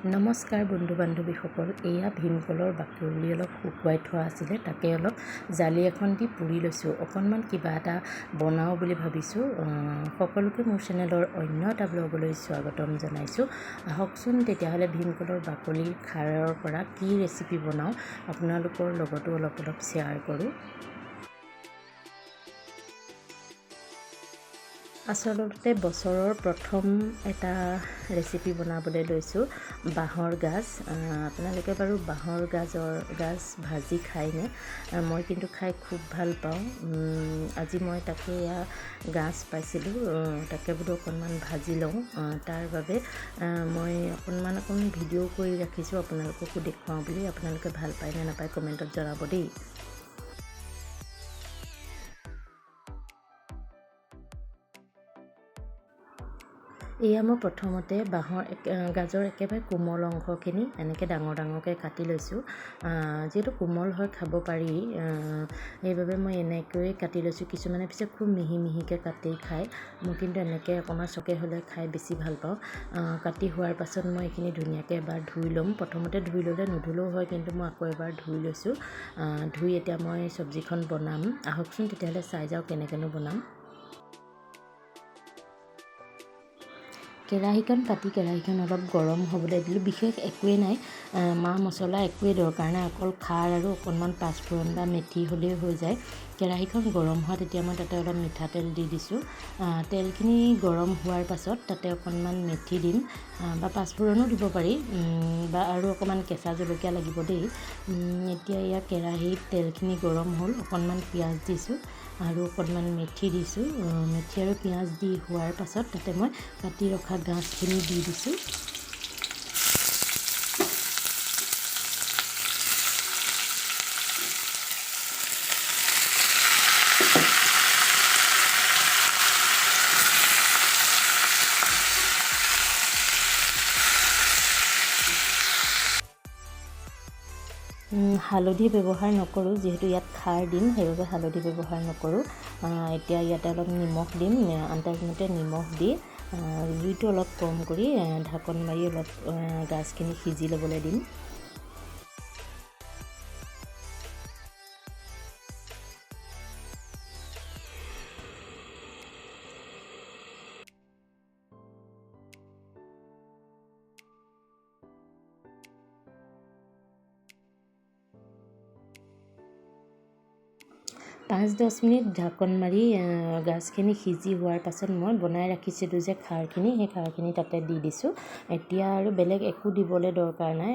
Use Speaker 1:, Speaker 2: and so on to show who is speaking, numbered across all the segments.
Speaker 1: নমস্কাৰ বন্ধু বান্ধৱীসকল, এয়া ভীমকলৰ বাকলি অলপ শুকুৱাই থোৱা আছিলে, তাকে অলপ জালি এখন দি পুৰি লৈছোঁ। অকণমান কিবা এটা বনাওঁ বুলি ভাবিছোঁ। সকলোকে মোৰ চেনেলৰ অন্য এটা ব্লগলৈ স্বাগতম জনাইছোঁ। আহকচোন তেতিয়াহ'লে ভীমকলৰ বাকলিৰ খাৰৰ পৰা কি ৰেচিপি বনাওঁ আপোনালোকৰ লগতো অলপ শ্বেয়াৰ কৰোঁ। আচলতে বছৰৰ প্ৰথম এটা ৰেচিপি বনাবলৈ লৈছোঁ, বাঁহৰ গাজ। আপোনালোকে বাৰু বাঁহৰ গাজ ভাজি খায়নে? মই কিন্তু খাই খুব ভাল পাওঁ। আজি মই তাকে এয়া গাজ পাইছিলোঁ, তাকে বোলো অকণমান ভাজি লওঁ। তাৰ বাবে মই অকণমান ভিডিঅ' কৰি ৰাখিছোঁ আপোনালোককো দেখুৱাওঁ বুলি। আপোনালোকে ভাল পায় নে নাপায় কমেণ্টত জনাব দেই। এয়া মই প্ৰথমতে গাজৰ একেবাৰে কোমল অংশখিনি এনেকৈ ডাঙৰকৈ কাটি লৈছোঁ। যিহেতু কোমল হয় খাব পাৰি, সেইবাবে মই এনেকৈয়ে কাটি লৈছোঁ। কিছুমানে পিছে খুব মিহিকৈ কাটি খায়, মই কিন্তু এনেকৈ অকণমান চকে হ'লে খাই বেছি ভাল পাওঁ। কাটি হোৱাৰ পাছত মই এইখিনি ধুনীয়াকৈ এবাৰ ধুই ল'ম। প্ৰথমতে ধুই ল'লে নুধুলেও হয়, কিন্তু মই আকৌ এবাৰ ধুই লৈছোঁ। ধুই এতিয়া মই চব্জিখন বনাম। আহকচোন তেতিয়াহ'লে চাই যাওঁ কেনেকৈনো বনাম। কেৰাহীখন পাতি কেৰাহীখন অলপ গৰম হ'বলৈ দিলোঁ। বিশেষ একোৱেই নাই, মা মছলা একোৱেই দৰকাৰ নাই, অকল খাৰ আৰু অকণমান পাঁচফোৰণ বা মেথি হ'লেই হৈ যায়। কেৰাহীখন গৰম হোৱা তেতিয়া মই তাতে অলপ মিঠাতেল দি দিছোঁ। তেলখিনি গৰম হোৱাৰ পাছত তাতে অকণমান মেথি দিম, বা পাঁচফোৰণো দিব পাৰি, বা আৰু অকণমান কেঁচা জলকীয়া লাগিব দেই। এতিয়া ইয়াৰ কেৰাহীত তেলখিনি গৰম হ'ল, অকণমান পিঁয়াজ দিছোঁ আৰু অকণমান মেথি দিছোঁ। মেথি আৰু পিঁয়াজ দি হোৱাৰ পাছত তাতে মই কাটি ৰখা গাজখিনি দি দিছোঁ। হালধি ব্যৱহাৰ নকৰোঁ, যিহেতু ইয়াত খাৰ দিম, সেইবাবে হালধি ব্যৱহাৰ নকৰোঁ। এতিয়া ইয়াতে অলপ নিমখ দিম, আন্দাজমতে নিমখ দি জুইটো অলপ কম কৰি ঢাকন মাৰি অলপ গাজখিনি সিজি ল'বলৈ দিম। পাঁচ 10 মিনিট ঢাকন মাৰি গাজখিনি সিজি হোৱাৰ পাছত মই বনাই ৰাখিছিলোঁ যে খাৰখিনি, সেই খাৰখিনি তাতে দি দিছোঁ। এতিয়া আৰু বেলেগ একো দিবলৈ দৰকাৰ নাই।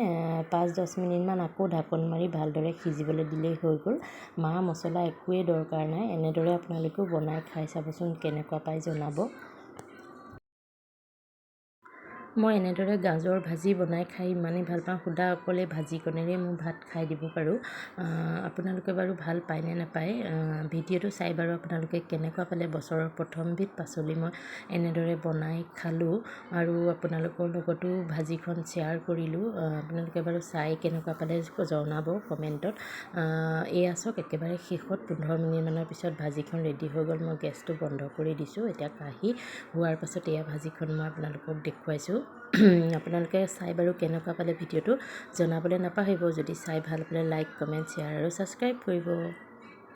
Speaker 1: 5-10 মিনিটমান আকৌ ঢাকন মাৰি ভালদৰে সিজিবলৈ দিলেই হৈ গ'ল। মা মছলা একোৱেই দৰকাৰ নাই। এনেদৰে আপোনালোকেও বনাই খাই চাবচোন, কেনেকুৱা পাই জনাব। মই এনেদৰে গাজৰ ভাজি বনাই খাই ইমানেই ভাল পাওঁ, সুদা অকলে ভাজিকণেৰে মই ভাত খাই দিব পাৰোঁ। আপোনালোকে বাৰু ভাল পায় নে নাপায় ভিডিঅ'টো চাই বাৰু আপোনালোকে কেনেকুৱা পালে। বছৰৰ প্ৰথমবিধ পাচলি মই এনেদৰে বনাই খালোঁ আৰু আপোনালোকৰ লগতো ভাজিখন শ্বেয়াৰ কৰিলোঁ। আপোনালোকে বাৰু চাই কেনেকুৱা পালে জনাব কমেণ্টত। এয়া চাওক, একেবাৰে শেষত 15 মিনিটমানৰ পিছত ভাজিখন ৰেডি হৈ গ'ল। মই গেছটো বন্ধ কৰি দিছোঁ। এতিয়া কাঢ়ি হোৱাৰ পাছত এয়া ভাজিখন মই আপোনালোকক দেখুৱাইছোঁ। আপোনালোকে চাই বাৰু কেনেকুৱা পালে ভিডিঅ'টো জনাবলৈ নাপাহৰিব। যদি চাই ভাল পালে লাইক, কমেণ্ট, শ্বেয়াৰ আৰু ছাবস্ক্ৰাইব কৰিব।